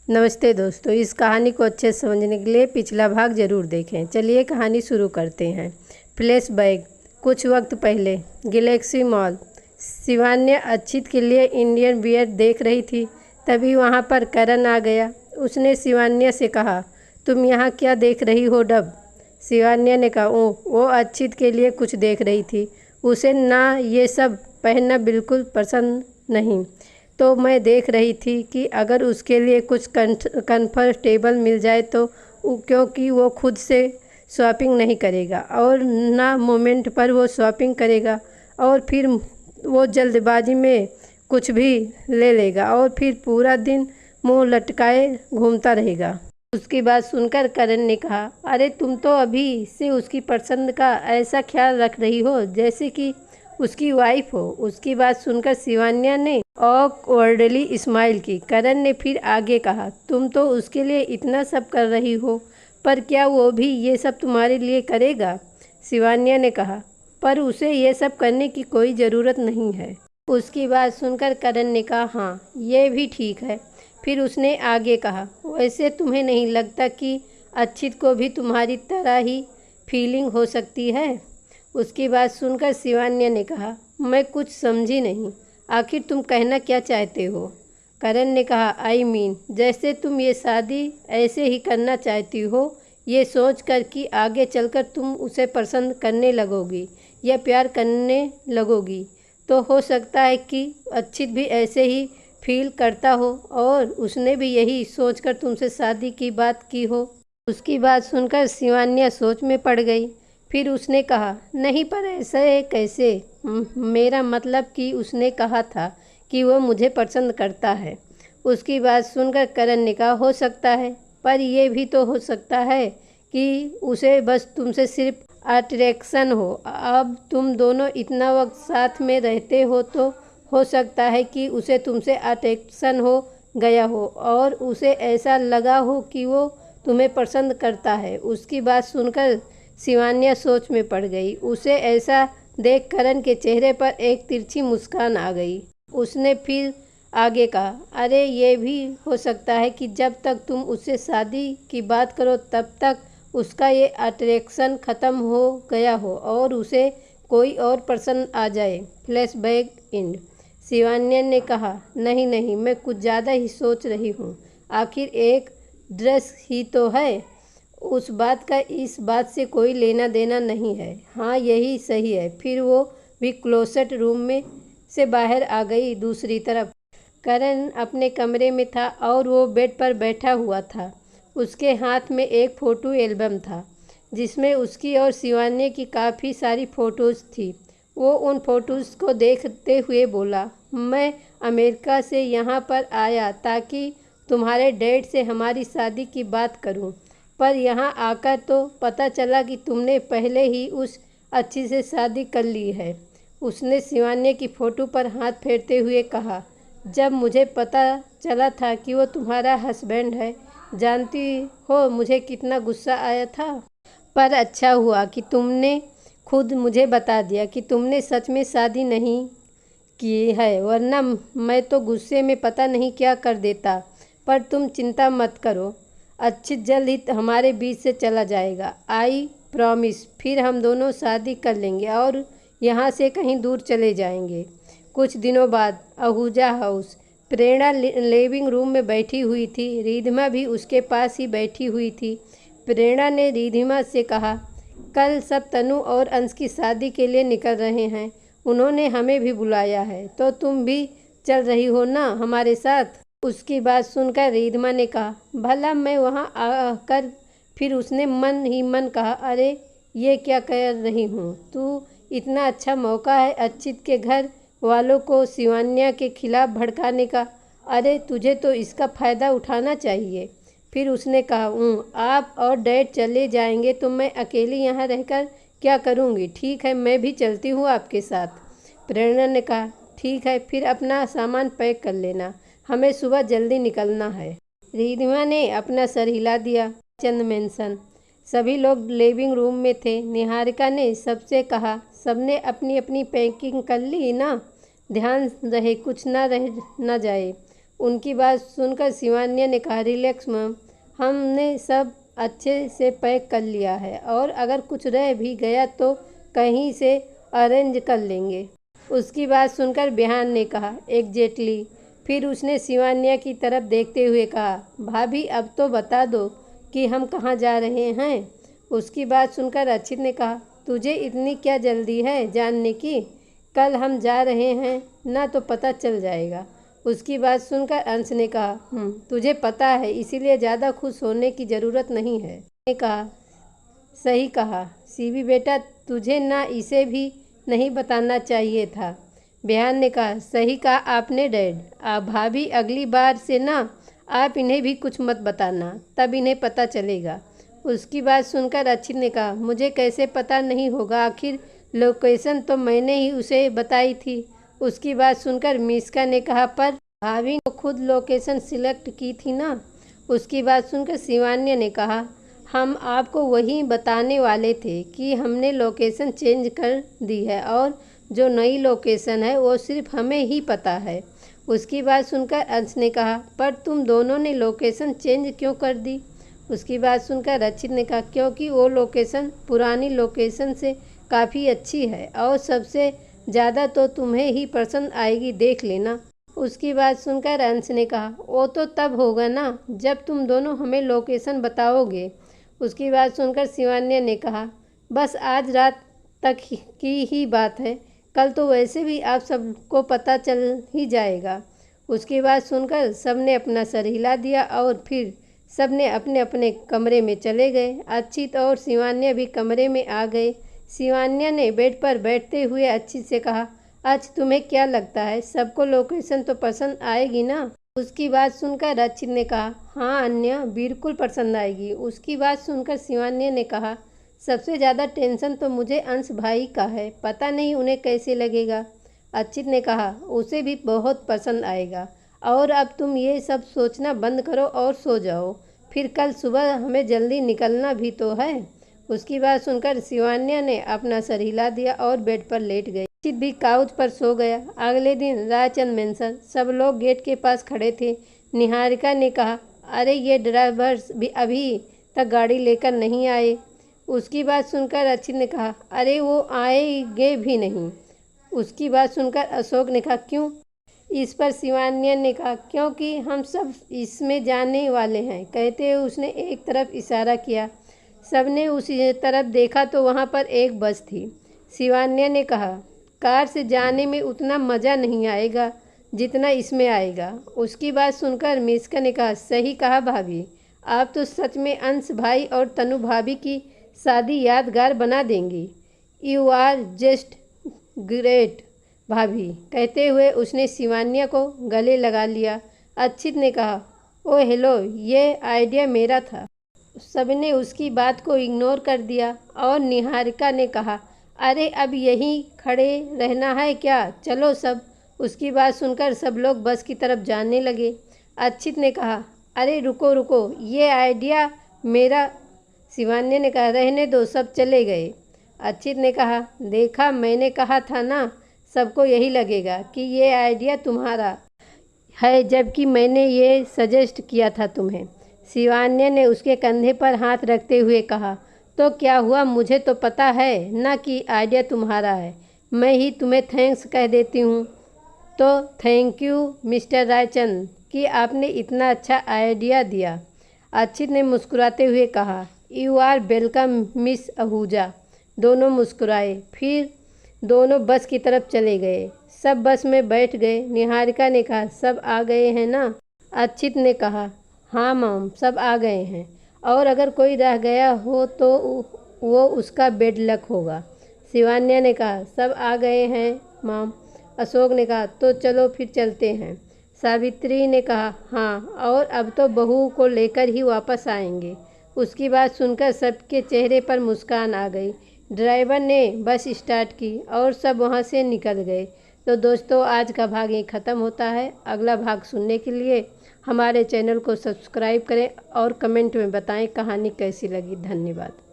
नमस्ते दोस्तों, इस कहानी को अच्छे से समझने के लिए पिछला भाग ज़रूर देखें। चलिए कहानी शुरू करते हैं। फ्लैशबैक। कुछ वक्त पहले गैलेक्सी मॉल। शिवान्या अक्षित के लिए इंडियन बियर देख रही थी, तभी वहां पर करण आ गया। उसने शिवान्या से कहा, तुम यहाँ क्या देख रही हो डब? शिवान्या ने कहा, ओह, वो अक्षित के लिए कुछ देख रही थी। उसे ना ये सब पहनना बिल्कुल पसंद नहीं, तो मैं देख रही थी कि अगर उसके लिए कुछ कंफर्टेबल मिल जाए तो क्योंकि वो खुद से शॉपिंग नहीं करेगा और ना मोमेंट पर वो शॉपिंग करेगा, और फिर वो जल्दबाजी में कुछ भी ले लेगा और फिर पूरा दिन मुंह लटकाए घूमता रहेगा। उसकी बात सुनकर करण ने कहा, अरे तुम तो अभी से उसकी पसंद का ऐसा ख्याल रख रही हो जैसे कि उसकी वाइफ हो। उसकी बात सुनकर शिवान्या ने ऑकवर्डली स्माइल की। करण ने फिर आगे कहा, तुम तो उसके लिए इतना सब कर रही हो, पर क्या वो भी ये सब तुम्हारे लिए करेगा? शिवान्या ने कहा, पर उसे ये सब करने की कोई ज़रूरत नहीं है। उसकी बात सुनकर करण ने कहा, हाँ, ये भी ठीक है। फिर उसने आगे कहा, वैसे तुम्हें नहीं लगता कि अक्षित को भी तुम्हारी तरह ही फीलिंग हो सकती है? उसकी बात सुनकर शिवान्या ने कहा, मैं कुछ समझी नहीं, आखिर तुम कहना क्या चाहते हो? करण ने कहा, आई मीन जैसे तुम ये शादी ऐसे ही करना चाहती हो, ये सोच कर कि आगे चलकर तुम उसे पसंद करने लगोगी या प्यार करने लगोगी, तो हो सकता है कि अक्षित भी ऐसे ही फील करता हो और उसने भी यही सोचकर तुमसे शादी की बात की हो। उसकी बात सुनकर शिवान्या सोच में पड़ गई। फिर उसने कहा, नहीं, पर ऐसे कैसे? मेरा मतलब कि उसने कहा था कि वो मुझे पसंद करता है। उसकी बात सुनकर करण ने कहा, हो सकता है, पर यह भी तो हो सकता है कि उसे बस तुमसे सिर्फ अट्रैक्शन हो। अब तुम दोनों इतना वक्त साथ में रहते हो तो हो सकता है कि उसे तुमसे अट्रैक्शन हो गया हो और उसे ऐसा लगा हो कि वो तुम्हें पसंद करता है। उसकी बात सुनकर शिवान्या सोच में पड़ गई। उसे ऐसा देख करण के चेहरे पर एक तिरछी मुस्कान आ गई। उसने फिर आगे कहा, अरे ये भी हो सकता है कि जब तक तुम उससे शादी की बात करो तब तक उसका ये अट्रैक्शन ख़त्म हो गया हो और उसे कोई और पसंद आ जाए। Flashback and. शिवान्या ने कहा, नहीं नहीं, मैं कुछ ज़्यादा ही सोच रही हूँ। आखिर एक ड्रेस ही तो है, उस बात का इस बात से कोई लेना देना नहीं है। हाँ, यही सही है। फिर वो भी क्लोसेट रूम में से बाहर आ गई। दूसरी तरफ करण अपने कमरे में था और वो बेड पर बैठा हुआ था। उसके हाथ में एक फ़ोटो एल्बम था जिसमें उसकी और शिवान्या की काफ़ी सारी फ़ोटोज़ थी। वो उन फ़ोटोज़ को देखते हुए बोला, मैं अमेरिका से यहाँ पर आया ताकि तुम्हारे डैड से हमारी शादी की बात करूं, पर यहाँ आकर तो पता चला कि तुमने पहले ही उस अच्छी से शादी कर ली है। उसने शिवान्या की फ़ोटो पर हाथ फेरते हुए कहा, जब मुझे पता चला था कि वो तुम्हारा हस्बैंड है, जानती हो मुझे कितना गुस्सा आया था। पर अच्छा हुआ कि तुमने खुद मुझे बता दिया कि तुमने सच में शादी नहीं की है, वरना मैं तो गुस्से में पता नहीं क्या कर देता। पर तुम चिंता मत करो, अच्छी जल्द ही हमारे बीच से चला जाएगा, आई प्रॉमिस। फिर हम दोनों शादी कर लेंगे और यहाँ से कहीं दूर चले जाएंगे। कुछ दिनों बाद आहूजा हाउस। प्रेरणा लिविंग रूम में बैठी हुई थी। रिधिमा भी उसके पास ही बैठी हुई थी। प्रेरणा ने रिधिमा से कहा, कल सब तनु और अंश की शादी के लिए निकल रहे हैं, उन्होंने हमें भी बुलाया है, तो तुम भी चल रही हो ना हमारे साथ? उसकी बात सुनकर रिधिमा ने कहा, भला मैं वहाँ आकर? फिर उसने मन ही मन कहा, अरे ये क्या कर रही हूँ? तू इतना अच्छा मौका है अक्षित के घर वालों को शिवान्या के खिलाफ भड़काने का, अरे तुझे तो इसका फ़ायदा उठाना चाहिए। फिर उसने कहा, आप और डैड चले जाएंगे तो मैं अकेली यहाँ रहकर क्या करूँगी? ठीक है, मैं भी चलती हूँ आपके साथ। प्रेरणा ने कहा, ठीक है, फिर अपना सामान पैक कर लेना, हमें सुबह जल्दी निकलना है। रिधिमा ने अपना सर हिला दिया। चंद मेंशन। सभी लोग लिविंग रूम में थे। निहारिका ने सबसे कहा, सबने अपनी अपनी पैकिंग कर ली ना? ध्यान रहे कुछ ना रह न जाए। उनकी बात सुनकर शिवान्या ने कहा, रिलैक्स मैम, हमने सब अच्छे से पैक कर लिया है और अगर कुछ रह भी गया तो कहीं से अरेंज कर लेंगे। उसकी बात सुनकर बिहान ने कहा, एग्जैक्टली। फिर उसने शिवान्या की तरफ देखते हुए कहा, भाभी अब तो बता दो कि हम कहाँ जा रहे हैं। उसकी बात सुनकर अक्षित ने कहा, तुझे इतनी क्या जल्दी है जानने की? कल हम जा रहे हैं ना तो पता चल जाएगा। उसकी बात सुनकर अंश ने कहा, तुझे पता है इसीलिए ज़्यादा खुश होने की ज़रूरत नहीं है। ने कहा, सही कहा सीवी बेटा, तुझे ना इसे भी नहीं बताना चाहिए था। बिहान ने कहा, सही कहा आपने डैड। आप भाभी अगली बार से ना आप इन्हें भी कुछ मत बताना, तब इन्हें पता चलेगा। उसकी बात सुनकर अक्षित ने कहा, मुझे कैसे पता नहीं होगा, आखिर लोकेशन तो मैंने ही उसे बताई थी। उसकी बात सुनकर मिस्का ने कहा, पर भाभी ने खुद लोकेशन सिलेक्ट की थी ना। उसकी बात सुनकर शिवान्या ने कहा, हम आपको वही बताने वाले थे कि हमने लोकेशन चेंज कर दी है और जो नई लोकेशन है वो सिर्फ हमें ही पता है। उसकी बात सुनकर अंश ने कहा, पर तुम दोनों ने लोकेशन चेंज क्यों कर दी? उसकी बात सुनकर रक्षित ने कहा, क्योंकि वो लोकेशन पुरानी लोकेशन से काफ़ी अच्छी है और सबसे ज़्यादा तो तुम्हें ही पसंद आएगी, देख लेना। उसकी बात सुनकर अंश ने कहा, वो तो तब होगा ना जब तुम दोनों हमें लोकेशन बताओगे। उसकी बात सुनकर शिवान्या ने कहा, बस आज रात तक की ही बात है, कल तो वैसे भी आप सबको पता चल ही जाएगा। उसकी बात सुनकर सबने अपना सर हिला दिया और फिर सबने अपने अपने कमरे में चले गए। अक्षित और शिवान्या भी कमरे में आ गए। शिवान्या ने बेड पर बैठते हुए अक्षित से कहा, आज तुम्हें क्या लगता है सबको लोकेशन तो पसंद आएगी ना? उसकी बात सुनकर अक्षित ने कहा, हाँ अन्या, बिल्कुल पसंद आएगी। उसकी बात सुनकर शिवान्या ने कहा, सबसे ज़्यादा टेंशन तो मुझे अंश भाई का है, पता नहीं उन्हें कैसे लगेगा। अक्षित ने कहा, उसे भी बहुत पसंद आएगा। और अब तुम ये सब सोचना बंद करो और सो जाओ, फिर कल सुबह हमें जल्दी निकलना भी तो है। उसकी बात सुनकर शिवान्या ने अपना सर हिला दिया और बेड पर लेट गई। अक्षित भी काउच पर सो गया। अगले दिन रायचंद मेंशन सब लोग गेट के पास खड़े थे। निहारिका ने कहा, अरे ये ड्राइवर्स भी अभी तक गाड़ी लेकर नहीं आए। उसकी बात सुनकर अक्षित ने कहा, अरे वो आएंगे भी नहीं। उसकी बात सुनकर अशोक ने कहा, क्यों? इस पर शिवान्या ने कहा, क्योंकि हम सब इसमें जाने वाले हैं। कहते हुए उसने एक तरफ इशारा किया। सबने उस तरफ देखा तो वहाँ पर एक बस थी। शिवान्या ने कहा, कार से जाने में उतना मज़ा नहीं आएगा जितना इसमें आएगा। उसकी बात सुनकर मिस्का ने कहा, सही कहा भाभी, आप तो सच में अंश भाई और तनु भाभी की शादी यादगार बना देंगी। यू आर जस्ट ग्रेट भाभी। कहते हुए उसने शिवान्या को गले लगा लिया। अक्षित ने कहा, ओ हेलो, ये आइडिया मेरा था। सबने उसकी बात को इग्नोर कर दिया और निहारिका ने कहा, अरे अब यहीं खड़े रहना है क्या, चलो सब। उसकी बात सुनकर सब लोग बस की तरफ जाने लगे। अक्षित ने कहा, अरे रुको रुको, ये आइडिया मेरा। शिवान्या ने कहा, रहने दो, सब चले गए। अक्षित ने कहा, देखा मैंने कहा था ना, सबको यही लगेगा कि ये आइडिया तुम्हारा है, जबकि मैंने ये सजेस्ट किया था तुम्हें। शिवान्या ने उसके कंधे पर हाथ रखते हुए कहा, तो क्या हुआ, मुझे तो पता है ना कि आइडिया तुम्हारा है, मैं ही तुम्हें थैंक्स कह देती हूँ। तो थैंक यू मिस्टर रायचंद कि आपने इतना अच्छा आइडिया दिया। अक्षित ने मुस्कुराते हुए कहा, you are welcome miss Ahuja. दोनों मुस्कुराए, फिर दोनों बस की तरफ चले गए। सब बस में बैठ गए। निहारिका ने कहा, सब आ गए हैं ना? अक्षित ने कहा, हाँ मॉम, सब आ गए हैं, और अगर कोई रह गया हो तो वो उसका बेड लक होगा। शिवान्या ने कहा, सब आ गए हैं मॉम। अशोक ने कहा, तो चलो फिर चलते हैं। सावित्री ने कहा, हाँ, और अब तो बहू को लेकर ही वापस आएंगे। उसकी बात सुनकर सबके चेहरे पर मुस्कान आ गई। ड्राइवर ने बस स्टार्ट की और सब वहाँ से निकल गए। तो दोस्तों, आज का भाग यहीं ख़त्म होता है। अगला भाग सुनने के लिए हमारे चैनल को सब्सक्राइब करें और कमेंट में बताएं कहानी कैसी लगी। धन्यवाद।